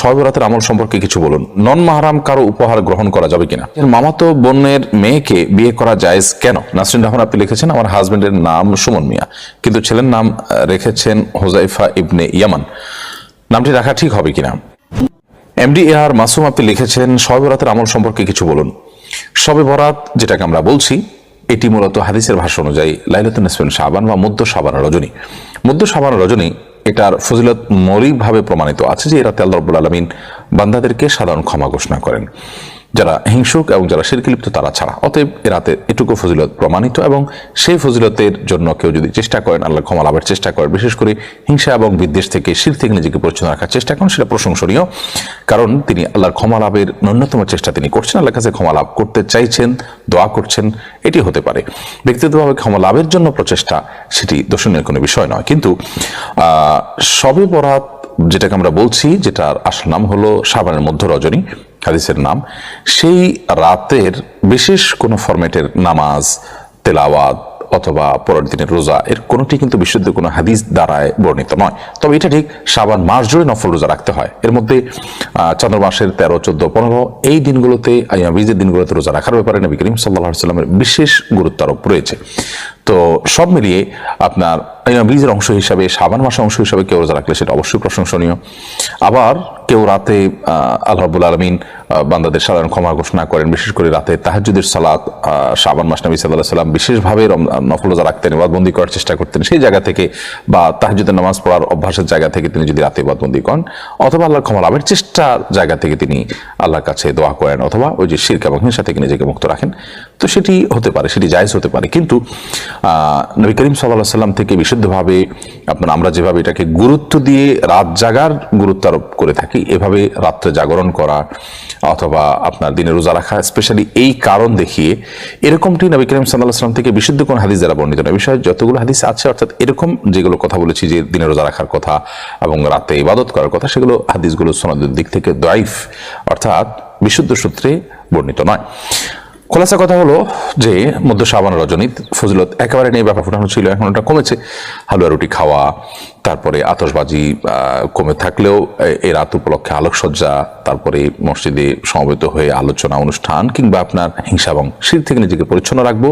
শবে বরাতের আমল সম্পর্কে কিছু বলুন। নন মাহরাম কারো উপহার গ্রহণ করা যাবে কিনা? মামাতো বোনের মেয়েকে বিয়ে করা জায়েজ কেন? নাসরিন রহমান আপনি লিখেছেন, আমার হাজবেন্ডের নাম সুমন মিয়া, কিন্তু ছেলের নাম রেখেছেন হুযায়ফা ইবনে ইয়ামান, নামটি রাখা ঠিক হবে কিনা? এমডি আর মাসুম আপনি লিখেছেন, শবে বরাতের আমল সম্পর্কে কিছু বলুন। শবে বরাত যেটাকে আমরা বলছি, এটি মূলত হাদিসের ভাষ্য অনুযায়ী লাইলাতুন নিসফি শাবান বা মধ্য শাবান রজনী। মধ্য শাবান রজনী এটার ফজিলত মৌলিকভাবে প্রমাণিত আছে যে রাতে আল্লাহ রাব্বুল আলামিন বান্দাদেরকে সাধারণ ক্ষমা ঘোষণা করেন, যারা হিংসুক এবং যারা শিরকে লিপ্ত তারা ছাড়া। অতএব এ রাতে এটুকু ফজিলত প্রমাণিত, এবং সেই ফজিলতের জন্য কেউ যদি চেষ্টা করেন, আল্লাহ ক্ষমা লাভের চেষ্টা করেন, বিশেষ করে হিংসা এবং বিদ্বেষ থেকে, শির থেকে নিজেকে পরিচ্ছন্ন রাখার চেষ্টা করেন, সেটা প্রশংসনীয়। কারণ তিনি আল্লাহর ক্ষমা লাভের ন্যূনতম চেষ্টা তিনি করছেন, আল্লাহর কাছে ক্ষমা লাভ করতে চাইছেন, দোয়া করছেন, এটি হতে পারে। ব্যক্তিগতভাবে ক্ষমা লাভের জন্য প্রচেষ্টা, সেটি দোষণীয় কোনো বিষয় নয়। কিন্তু শবে বরাত যেটাকে আমরা বলছি, যেটার আসল নাম হলো শাবানের মধ্য রজনী, হাদিসের নাম, সেই রাতের বিশেষ কোনো ফরম্যাটের নামাজ, তেলাওয়াত অথবা পরের দিনের রোজা, এর কোনোটি কিন্তু বিশুদ্ধ কোনো হাদিস দ্বারায় বর্ণিত নয়। তবে এটা ঠিক, শাবান মাস জুড়ে নফল রোজা রাখতে হয়। এর মধ্যে চন্দ্র মাসের 13, 14, 15 এই দিনগুলোতে, বীজের দিনগুলোতে রোজা রাখার ব্যাপারে নবী করিম সাল্লাল্লাহু আলাইহি ওয়াসাল্লামের বিশেষ গুরুত্ব আরোপ রয়েছে। তো সব মিলিয়ে আপনার বীজের অংশ হিসাবে, শাবান মাসের অংশ হিসাবে কেউ রোজা রাখলে সেটা অবশ্যই প্রশংসনীয়। আবার কেউ রাতে আল্লাহ রাব্বুল আলামিন বান্দাদের সাধারণ ক্ষমা ঘোষণা করেন, বিশেষ করে রাতে তাহাজ্জুদের সালাত, শাবান মাস নবী সাল্লাল্লাহু আলাইহি ওয়াসাল্লাম বিশেষভাবে নফল রোজা রাখতেন, ইবাদতবন্দি করার চেষ্টা করতেন। সেই জায়গা থেকে বা তাহাজ্জুদের নামাজ পড়ার অভ্যাসের জায়গা থেকে তিনি যদি রাতে ইবাদতবন্দি করেন, অথবা আল্লাহর ক্ষমা লাভের চেষ্টার জায়গা থেকে তিনি আল্লাহর কাছে দোয়া করেন, অথবা ওই যে শিরক এবং হিংসা থেকে নিজেকে মুক্ত রাখেন, তো সেটি হতে পারে, সেটি জায়েজ হতে পারে। কিন্তু নবী করিম সাল্লাল্লাহু আলাইহি ওয়াসাল্লাম থেকে বিশুদ্ধভাবে আপনার আমরা যেভাবে এটাকে গুরুত্ব দিয়ে রাত জাগার গুরুত্ব আরোপ করে থাকি, এভাবে রাত্রে জাগরণ করা অথবা আপনার দিনে রোজা রাখা, স্পেশালি এই কারণ দেখিয়ে, এরকমটি নবী করিম সাল্লাল্লাহু আলাইহি ওয়াসাল্লাম থেকে বিশুদ্ধ কোন হাদিস দ্বারা বর্ণিত নয়। বিষয়ে যতগুলো হাদিস আছে, অর্থাৎ এরকম যেগুলো কথা বলেছি যে দিনে রোজা রাখার কথা এবং রাতে ইবাদত করার কথা, সেগুলো হাদিসগুলো সনদের দিক থেকে দাঈফ, অর্থাৎ বিশুদ্ধ সূত্রে বর্ণিত নয়। খোলাসা কথা হলো যে মধ্য শাবান রজনী ফজিলত একেবারে নেই, ব্যাপার ফুটানো ছিল, এখন ওটা কমেছে। হালুয়া রুটি খাওয়া, তারপরে আতশবাজি কমে থাকলেও এই রাত উপলক্ষে আলোকসজ্জা, তারপরে মসজিদে সমবেত হয়ে আলোচনা অনুষ্ঠান, কিংবা আপনার হিংসা এবং শিরক থেকে নিজেকে পরিচ্ছন্ন রাখবো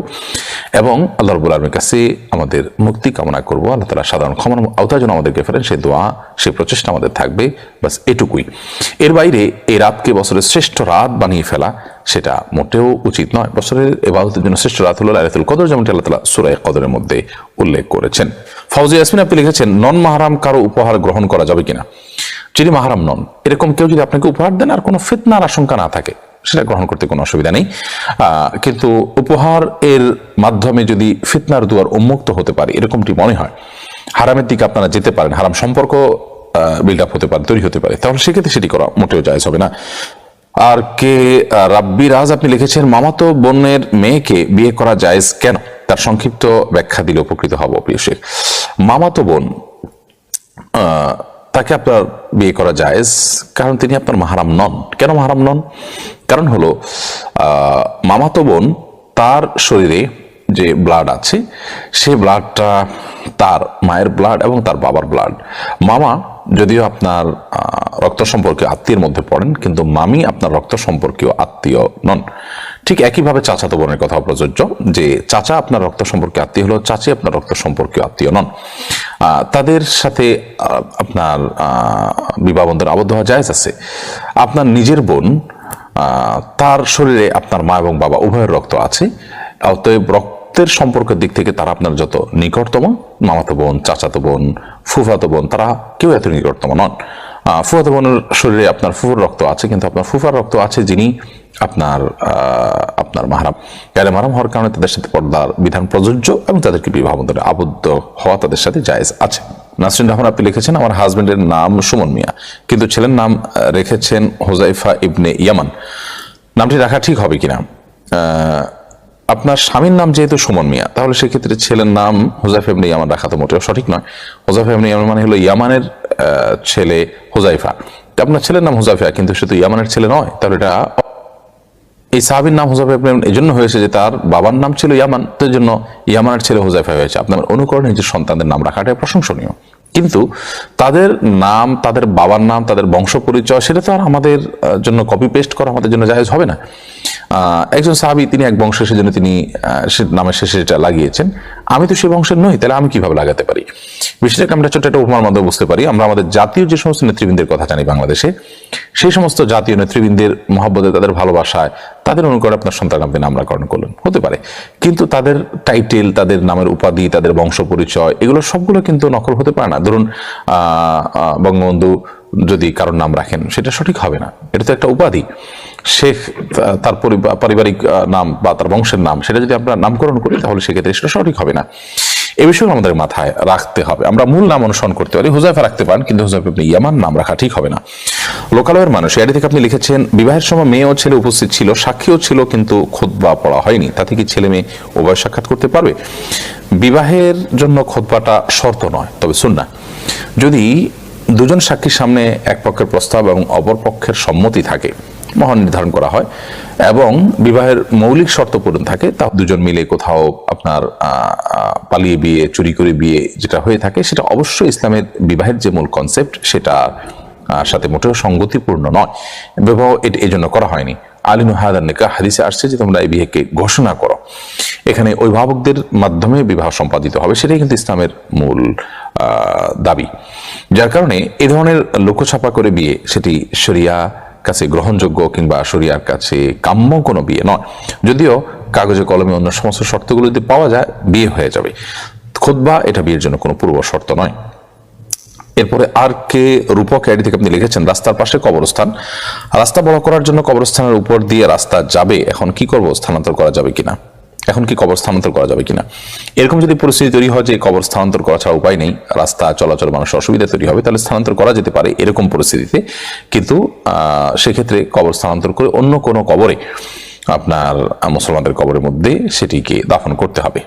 এবং আল্লাহ রাব্বুল আলামিনের কাছে আমাদের মুক্তি কামনা করবো। আল্লাহ তাআলা সাধারণ ক্ষমার আওতায় যেন আমাদেরকে ফেরেন, সেই দোয়া, সেই প্রচেষ্টা আমাদের থাকবে, বাস এটুকুই। এর বাইরে এই রাতকে বছরের শ্রেষ্ঠ রাত বানিয়ে ফেলা, সেটা মোটেও উচিত নয়। বছরের ইবাদতের জন্য শ্রেষ্ঠ রাত হলো লাইলাতুল কদর, যেমনটি আল্লাহ তাআলা সূরা কদরের মধ্যে উল্লেখ করেছেন। ফাউজিয়া ইয়াসমিন আপনি লিখেছেন, নন মাহরাম কারো উপহার গ্রহণ করা যাবে কিনা? যিনি মাহরাম নন এরকম কেউ যদি আপনাকে উপহার দেন আর কোনো ফিতনার আশঙ্কা না থাকে, সেটা গ্রহণ করতে কোনো অসুবিধা নেই। কিন্তু উপহার এর মাধ্যমে যদি ফিতনার দুয়ার উন্মুক্ত হতে পারে, এরকমটি মনে হয়, হারামের দিকে আপনারা যেতে পারেন, হারাম সম্পর্ক বিল্ড আপ হতে পারে, তৈরি হতে পারে, তাহলে সেক্ষেত্রে সেটি করা মোটেও জায়েজ হবে না। আর কে রাব্বি রাজ আপনি লিখেছেন, মামাতো বোনের মেয়েকে বিয়ে করা জায়েজ কেন? তার সংক্ষিপ্ত ব্যাখ্যা দিলে উপকৃত হব প্রিয় শেখ। মামাতো বোন, তাকে আপনার বিয়ে করা জায়েজ, কারণ তিনি আপনার মাহরাম নন। কেন মাহরাম নন? কারণ হলো মামাতো বোন, তার শরীরে যে ব্লাড আছে, সেই ব্লাডটা তার মায়ের ব্লাড এবং তার বাবার ব্লাড। মামা যদিও আপনার রক্ত সম্পর্কীয় আত্মীয়ের মধ্যে পড়েন, কিন্তু মামি আপনার রক্ত সম্পর্কীয় আত্মীয় নন। ঠিক একইভাবে চাচাতো বোনের কথা প্রযোজ্য, যে চাচা আপনার রক্ত সম্পর্কীয় আত্মীয় হলো, চাচি আপনার রক্ত সম্পর্কীয় আত্মীয় নন। তাদের সাথে আপনার বিবাহ বন্ধনে আবদ্ধ হওয়া জায়েজ আছে। আপনার নিজের বোন, তার শরীরে আপনার মা এবং বাবা উভয়ের রক্ত আছে, অতএব রক্তের সম্পর্কের দিক থেকে তারা আপনার যত নিকটতম, মামাতো বোন, চাচাতো বোন, ফুফাতো বোন, তারা কেউ এত নিকটতম নন। ফুফাতো বোনের শরীরে আপনার ফুফুর রক্ত আছে, কিন্তু আপনার ফুফার রক্ত আছে যিনি আপনার মাহরাম। গায়রে মাহরাম হওয়ার কারণে তাদের সাথে পর্দার বিধান প্রযোজ্য এবং তাদেরকে বিবাহ বন্ধনে আবদ্ধ হওয়া তাদের সাথে জায়েজ আছে। নাসরিন রহমান আপনি লিখেছেন, আমার হাজবেন্ডের নাম সুমন মিয়া, কিন্তু ছেলের নাম রেখেছেন হুযায়ফা ইবনে ইয়ামান, নামটি রাখা ঠিক হবে কিনা? আপনার স্বামীর নাম যেহেতু সুমন মিয়া, তাহলে সেক্ষেত্রে ছেলের নাম হুযায়ফা ইবনে ইয়ামান রাখা তো মোটেও সঠিক নয়। হুযায়ফা ইবনে ইয়ামান মানে হলো ইয়ামানের ছেলে হুযায়ফা। আপনার ছেলের নাম হুযায়ফা, কিন্তু সে তো ইয়ামানের ছেলে নয়। তাহলে এটা এই সাহাবীর নাম হুযায়ফা ইবনে ইয়ামান এই জন্য হয়েছে যে তার বাবার নাম ছিল ইয়ামান, তো এই জন্য ইয়ামানের ছেলে হুযায়ফা হয়েছে। আপনার অনুকরণে নিজের সন্তানদের নাম রাখাটা প্রশংসনীয়, কিন্তু তাদের নাম, তাদের বাবার নাম, তাদের বংশ পরিচয় সেটা তো আর আমাদের জন্য কপি পেস্ট করা আমাদের জন্য জায়েজ হবে না। একজন সাহাবী, তিনি এক বংশের, সেজন্য তিনি নামের শেষে এটা লাগিয়েছেন। আমি তো সেই বংশের নই, তাহলে আমি কিভাবে লাগাতে পারি? বিষয়টাকে আমরা ছোট্ট একটা উপমার মাধ্যমে বুঝতে পারি। আমরা আমাদের জাতীয় যে সমস্ত নেতৃবৃন্দের কথা জানি বাংলাদেশে, সেই সমস্ত জাতীয় নেতৃবৃন্দের মহব্বতে, তাদের ভালোবাসায়, তাদের অনুকরণে আপনার সন্তান আপনি নামকরণ করলেন, হতে পারে। কিন্তু তাদের টাইটেল, তাদের নামের উপাধি, তাদের বংশ পরিচয়, এগুলো সবগুলো কিন্তু নকল হতে পারে না। ধরুন বঙ্গবন্ধু যদি কারোর নাম রাখেন, সেটা সঠিক হবে না। এটা তো একটা উপাধি। শেখ তার পারিবারিক নাম বা তার বংশের নাম, সেটা যদি আমরা নামকরণ করি, তাহলে সেক্ষেত্রে সেটা সঠিক হবে না। এ বিষয়ে আমাদের মাথায় রাখতে হবে। আমরা মূল নাম অনুসরণ করতে পারি, হুজাইফা রাখতে পারেন, কিন্তু হুজাইফা ইবনে ইয়ামান নাম রাখা ঠিক হবে না। লোকালয়ের মানুষ, এর থেকে আপনি লিখেছেন, বিবাহের সময় মেয়ে ও ছেলে উপস্থিত ছিল, সাক্ষীও ছিল, কিন্তু খুতবা পড়া হয়নি, তাতে কি ছেলে মেয়ে উভয় সাক্ষাৎ করতে পারবে? বিবাহের জন্য খুতবাটা শর্ত নয়, তবে সুন্নাহ। যদি দুজন সাক্ষীর সামনে এক পক্ষের প্রস্তাব এবং অপর পক্ষের সম্মতি থাকে, মহান নির্ধারণ করা হয়, এবং বিবাহের মৌলিক শর্ত পূরণ থাকে, তা দুজন মিলে কোথাও আপনার পালিয়ে বিয়ে, চুরি করে বিয়ে যেটা হয়ে থাকে, সেটা অবশ্যই ইসলামের বিবাহের যে মূল কনসেপ্ট, সেটা সাথে মোটেও সঙ্গতিপূর্ণ নয়। বিবাহ এই জন্য করা হয়নি। আলিনু হাদান নিকাহ, হাদিসে আসছে যে তোমরা এই বিয়েকে ঘোষণা করো। এখানে অভিভাবকদের মাধ্যমে বিবাহ সম্পাদিত হবে, সেটাই কিন্তু ইসলামের মূল দাবি। যার কারণে এ ধরনের লোকছাপা করে বিয়ে, সেটি শরিয়া কাছে গ্রহণযোগ্য কিংবা শরিয়ার কাছে কাম্য কোনো বিয়ে নয়। যদিও কাগজে কলমে অন্য সমস্ত শর্তগুলো যদি পাওয়া যায়, বিয়ে হয়ে যাবে। খুতবা এটা বিয়ের জন্য কোনো পূর্ব শর্ত নয়। এরপরে আর কে রূপক আইডি থেকে আপনি লিখেছেন, রাস্তার পাশে কবরস্থান, রাস্তা বড় করার জন্য কবরস্থানের উপর দিয়ে রাস্তা যাবে, এখন কি করব? স্থানান্তর করা যাবে কিনা? এখন কি কবর স্থানান্তর করা যাবে কিনা? এরকম যদি পরিস্থিতি তৈরি হয় যে কবর স্থানান্তর করা ছাড়া উপায় নেই, রাস্তা চলাচল মানুষের অসুবিধা তৈরি হবে, তাহলে স্থানান্তর করা যেতে পারে এরকম পরিস্থিতিতে। কিন্তু সেক্ষেত্রে কবর স্থানান্তর করে অন্য কোনো কবরে, আপনার মুসলমানদের কবরের মধ্যে সেটিকে দাফন করতে হবে।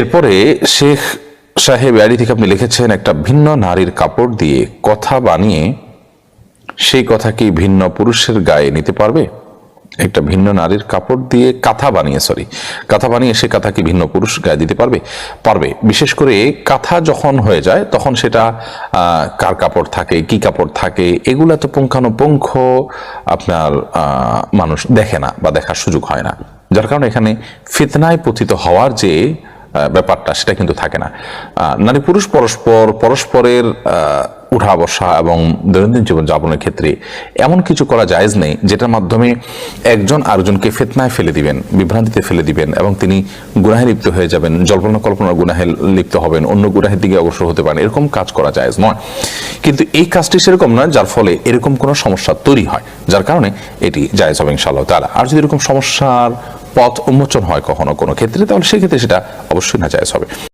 এরপরে শেখ সাহেব আইডি থেকে আপনি লিখেছেন, একটা ভিন্ন নারীর কাপড় দিয়ে কথা বানিয়ে সেই কথা কি ভিন্ন পুরুষের গায়ে নিতে পারবে? একটা ভিন্ন নারীর কাপড় দিয়ে কাঁথা বানিয়ে সে কাঁথা কি ভিন্ন পুরুষ গায়ে দিতে পারবে? পারবে। বিশেষ করে কাঁথা যখন হয়ে যায়, তখন সেটা কার কাপড় থাকে, কি কাপড় থাকে, এগুলা তো পুঙ্খানুপুঙ্খ আপনার মানুষ দেখে না বা দেখার সুযোগ হয় না। যার কারণে এখানে ফিতনায় পতিত হওয়ার যে ব্যাপারটা, সেটা কিন্তু থাকে না। নারী পুরুষ পরস্পরের উঠা বসা এবং দৈনন্দিন জীবন যাপনের ক্ষেত্রে এমন কিছু করা জায়েজ নেই যেটার মাধ্যমে একজন আরেকজনকে ফিতনায় ফেলে দিবেন, বিভ্রান্তিতে ফেলে দিবেন, এবং তিনি গুনাহে লিপ্ত হয়ে যাবেন, জল্পনা কল্পনার গুনাহে লিপ্ত হবেন, অন্য গুনাহের দিকে অগ্রসর হতে পারেন। এরকম কাজ করা জায়েজ নয়। কিন্তু এই কাজটি সেরকম নয় যার ফলে এরকম কোনো সমস্যা তৈরি হয়, যার কারণে এটি জায়েজ হবে ইনশাআল্লাহ তাআলা। আর যদি এরকম সমস্যার পথ উন্মোচন হয় কখনো কোনো ক্ষেত্রে, তাহলে সেক্ষেত্রে সেটা অবশ্যই না জায়েজ হবে।